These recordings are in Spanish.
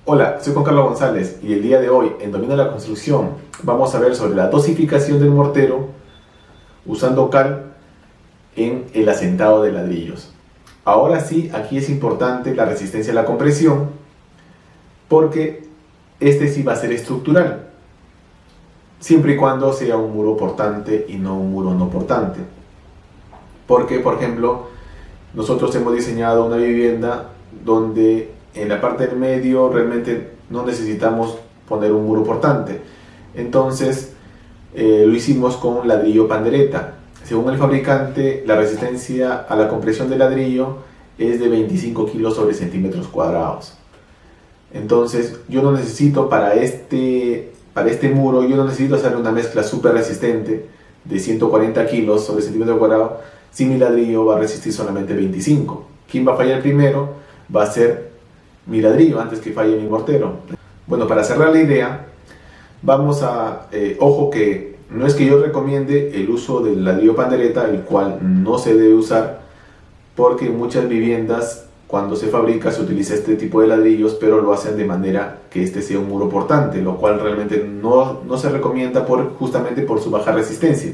Hola, soy Juan Carlos González y el día de hoy en Domina la Construcción vamos a ver sobre la dosificación del mortero usando cal en el asentado de ladrillos. Ahora sí, aquí es importante la resistencia a la compresión porque este sí va a ser estructural, siempre y cuando sea un muro portante y no un muro no portante. Porque, por ejemplo, nosotros hemos diseñado una vivienda donde en la parte del medio realmente no necesitamos poner un muro portante. Entonces lo hicimos con ladrillo pandereta. Según el fabricante, la resistencia a la compresión del ladrillo es de 25 kilos sobre centímetros cuadrados. Entonces yo no necesito para este muro, yo no necesito hacer una mezcla súper resistente de 140 kilos sobre centímetro cuadrado si mi ladrillo va a resistir solamente 25. ¿Quién va a fallar primero? Va a ser mi ladrillo antes que falle mi mortero. Bueno, para cerrar la idea, vamos a, ojo que no es que yo recomiende el uso del ladrillo pandereta, el cual no se debe usar, porque en muchas viviendas cuando se fabrica se utiliza este tipo de ladrillos, pero lo hacen de manera que este sea un muro portante, lo cual realmente no se recomienda justamente por su baja resistencia.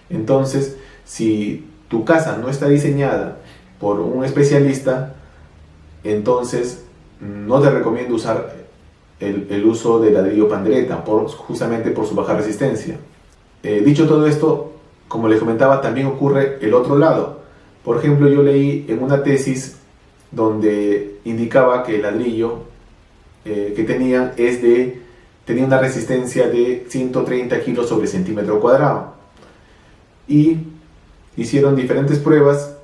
Entonces, si tu casa no está diseñada por un especialista, entonces no te recomiendo usar el uso de ladrillo pandereta, justamente por su baja resistencia. Dicho todo esto, como les comentaba, también ocurre el otro lado. Por ejemplo, yo leí en una tesis donde indicaba que el ladrillo que tenía una resistencia de 130 kilos sobre centímetro cuadrado. Y hicieron diferentes pruebas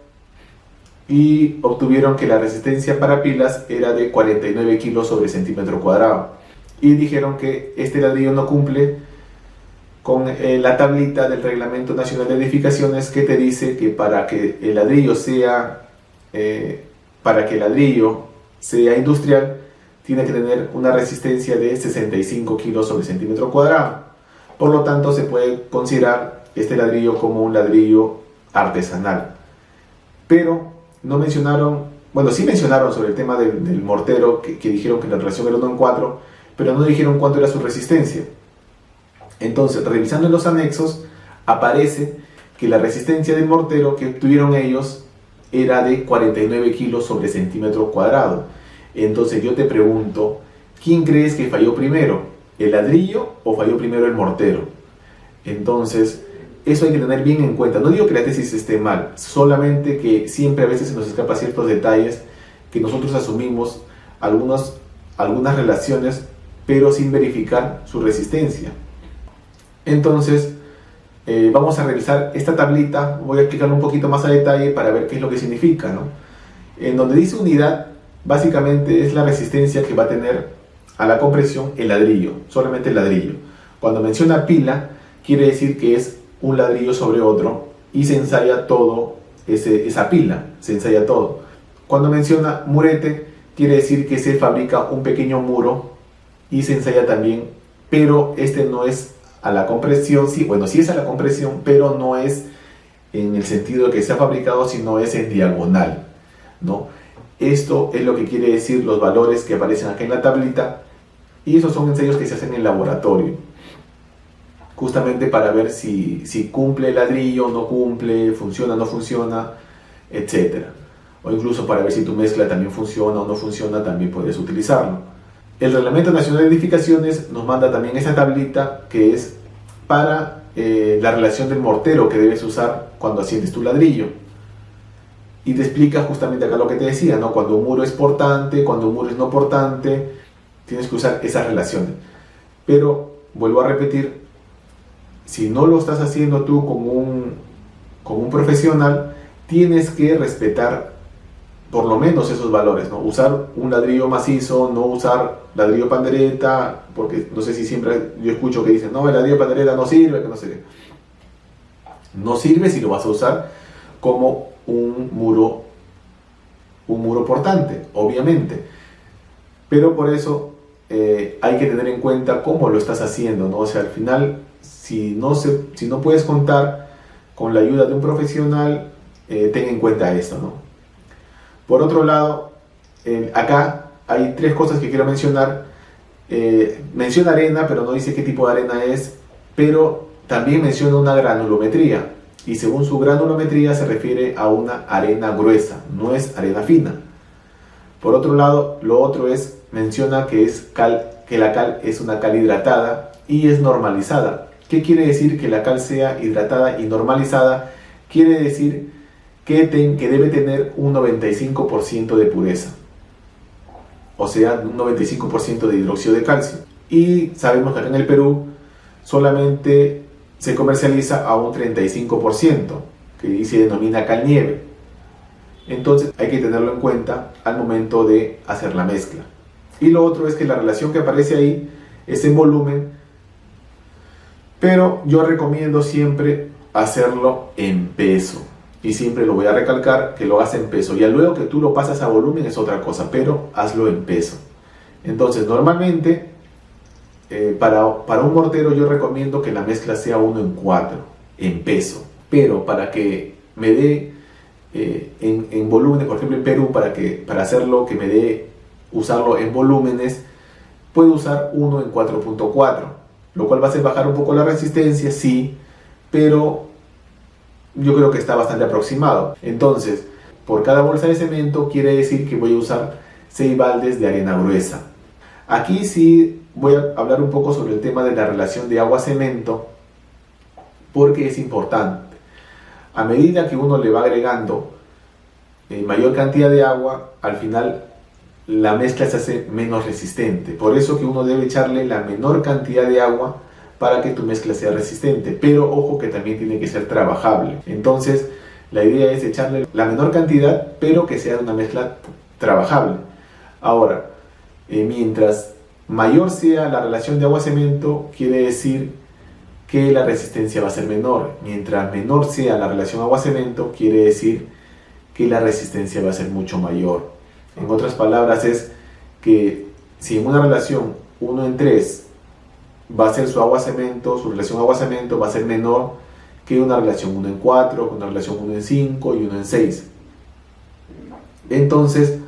y obtuvieron que la resistencia para pilas era de 49 kilos sobre centímetro cuadrado. Y dijeron que este ladrillo no cumple con la tablita del Reglamento Nacional de Edificaciones, que te dice que para que el ladrillo sea industrial, tiene que tener una resistencia de 65 kilos sobre centímetro cuadrado. Por lo tanto, se puede considerar este ladrillo como un ladrillo artesanal. Pero no mencionaron, bueno, sí mencionaron sobre el tema del mortero, que dijeron que la relación era 1:4, pero no dijeron cuánto era su resistencia. Entonces, revisando en los anexos, aparece que la resistencia del mortero que obtuvieron ellos era de 49 kilos sobre centímetro cuadrado. Entonces yo te pregunto, ¿quién crees que falló primero? ¿El ladrillo o falló primero el mortero? Entonces, eso hay que tener bien en cuenta. No digo que la tesis esté mal, solamente que siempre a veces se nos escapan ciertos detalles que nosotros asumimos algunas relaciones, pero sin verificar su resistencia. Entonces, vamos a revisar esta tablita. Voy a explicarlo un poquito más a detalle para ver qué es lo que significa, ¿no? En donde dice unidad, básicamente es la resistencia que va a tener a la compresión el ladrillo, solamente el ladrillo. Cuando menciona pila, quiere decir que es un ladrillo sobre otro y se ensaya todo, esa pila, se ensaya todo. Cuando menciona murete, quiere decir que se fabrica un pequeño muro y se ensaya también, pero este no es a la compresión, sí es a la compresión, pero no es en el sentido de que se ha fabricado, sino es en diagonal, ¿no? Esto es lo que quiere decir los valores que aparecen aquí en la tablita, y esos son ensayos que se hacen en el laboratorio, justamente para ver si cumple el ladrillo, no cumple, funciona, no funciona, etc. O incluso para ver si tu mezcla también funciona o no funciona, también puedes utilizarlo. El Reglamento Nacional de Edificaciones nos manda también esa tablita que es para la relación del mortero que debes usar cuando asientes tu ladrillo. Y te explica justamente acá lo que te decía, ¿no? Cuando un muro es portante, cuando un muro es no portante, tienes que usar esas relaciones. Pero, vuelvo a repetir, si no lo estás haciendo tú como un profesional, tienes que respetar por lo menos esos valores, ¿no? Usar un ladrillo macizo, no usar ladrillo pandereta, porque no sé si siempre yo escucho que dicen, no, el ladrillo pandereta no sirve, que no sé qué. No sirve si lo vas a usar como un muro portante, obviamente. Pero por eso hay que tener en cuenta cómo lo estás haciendo, ¿no? O sea, al final, si no puedes contar con la ayuda de un profesional, ten en cuenta esto, ¿no? Por otro lado, acá hay tres cosas que quiero mencionar. Menciona arena, pero no dice qué tipo de arena es, pero también menciona una granulometría, y según su granulometría se refiere a una arena gruesa, no es arena fina. Por otro lado, lo otro es, menciona que la cal es una cal hidratada y es normalizada. ¿Qué quiere decir que la cal sea hidratada y normalizada? Quiere decir que debe tener un 95% de pureza, o sea, un 95% de hidróxido de calcio. Y sabemos que acá en el Perú solamente se comercializa a un 35%, que se denomina cal nieve. Entonces hay que tenerlo en cuenta al momento de hacer la mezcla. Y lo otro es que la relación que aparece ahí es en volumen, pero yo recomiendo siempre hacerlo en peso. Y siempre lo voy a recalcar, que lo hagas en peso. Ya luego que tú lo pasas a volumen es otra cosa, pero hazlo en peso. Entonces normalmente para un mortero yo recomiendo que la mezcla sea 1:4 en peso. Pero para que me dé en volúmenes, por ejemplo en Perú, para hacerlo que me dé usarlo en volúmenes, puedo usar 1:4.4, lo cual va a hacer bajar un poco la resistencia, sí, pero yo creo que está bastante aproximado. Entonces, por cada bolsa de cemento quiere decir que voy a usar 6 baldes de arena gruesa. Aquí sí voy a hablar un poco sobre el tema de la relación de agua-cemento, porque es importante. A medida que uno le va agregando mayor cantidad de agua, al final la mezcla se hace menos resistente. Por eso que uno debe echarle la menor cantidad de agua para que tu mezcla sea resistente, pero ojo que también tiene que ser trabajable. Entonces la idea es echarle la menor cantidad, pero que sea una mezcla trabajable. Ahora, mientras mayor sea la relación de agua-cemento, quiere decir que la resistencia va a ser menor. Mientras menor sea la relación agua-cemento, quiere decir que la resistencia va a ser mucho mayor. En otras palabras, es que si en una relación 1:3 va a ser su relación agua-cemento va a ser menor que una relación 1:4, una relación 1:5 y 1:6. Entonces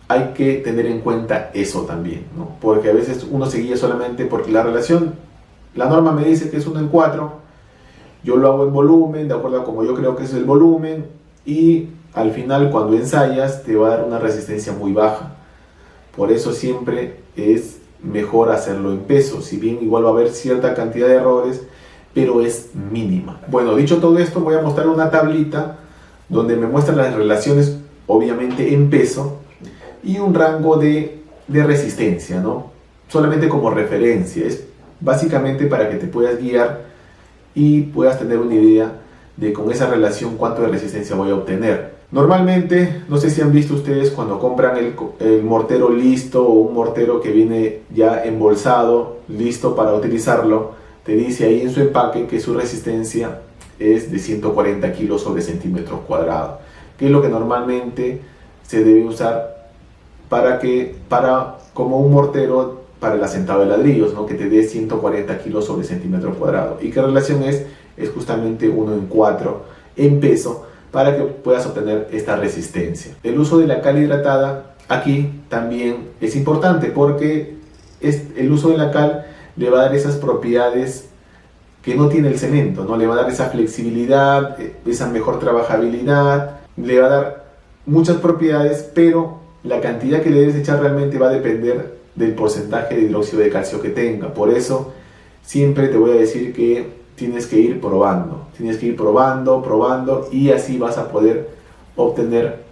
hay que tener en cuenta eso también, ¿no? Porque a veces uno se guía solamente porque la norma me dice que es 1:4, yo lo hago en volumen, de acuerdo a como yo creo que es el volumen, y al final cuando ensayas te va a dar una resistencia muy baja. Por eso siempre es mejor hacerlo en peso, si bien igual va a haber cierta cantidad de errores, pero es mínima. Bueno, dicho todo esto, voy a mostrar una tablita donde me muestran las relaciones, obviamente en peso, y un rango de resistencia, ¿no? Solamente como referencia, es básicamente para que te puedas guiar y puedas tener una idea de con esa relación cuánto de resistencia voy a obtener. Normalmente, no sé si han visto ustedes cuando compran el mortero listo o un mortero que viene ya embolsado, listo para utilizarlo, te dice ahí en su empaque que su resistencia es de 140 kilos sobre centímetro cuadrado, que es lo que normalmente se debe usar como un mortero para el asentado de ladrillos, ¿no? Que te dé 140 kilos sobre centímetro cuadrado. ¿Y qué relación es? Es justamente 1:4 en peso, para que puedas obtener esta resistencia. El uso de la cal hidratada aquí también es importante, porque el uso de la cal le va a dar esas propiedades que no tiene el cemento, ¿no? Le va a dar esa flexibilidad, esa mejor trabajabilidad, le va a dar muchas propiedades, pero la cantidad que le debes echar realmente va a depender del porcentaje de hidróxido de calcio que tenga. Por eso siempre te voy a decir que tienes que ir probando, probando, y así vas a poder obtener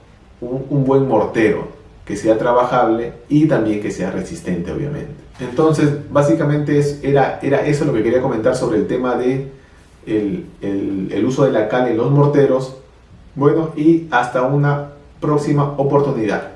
un buen mortero que sea trabajable y también que sea resistente, obviamente. Entonces, básicamente era eso lo que quería comentar sobre el tema de el uso de la cal en los morteros. Bueno, y hasta una próxima oportunidad.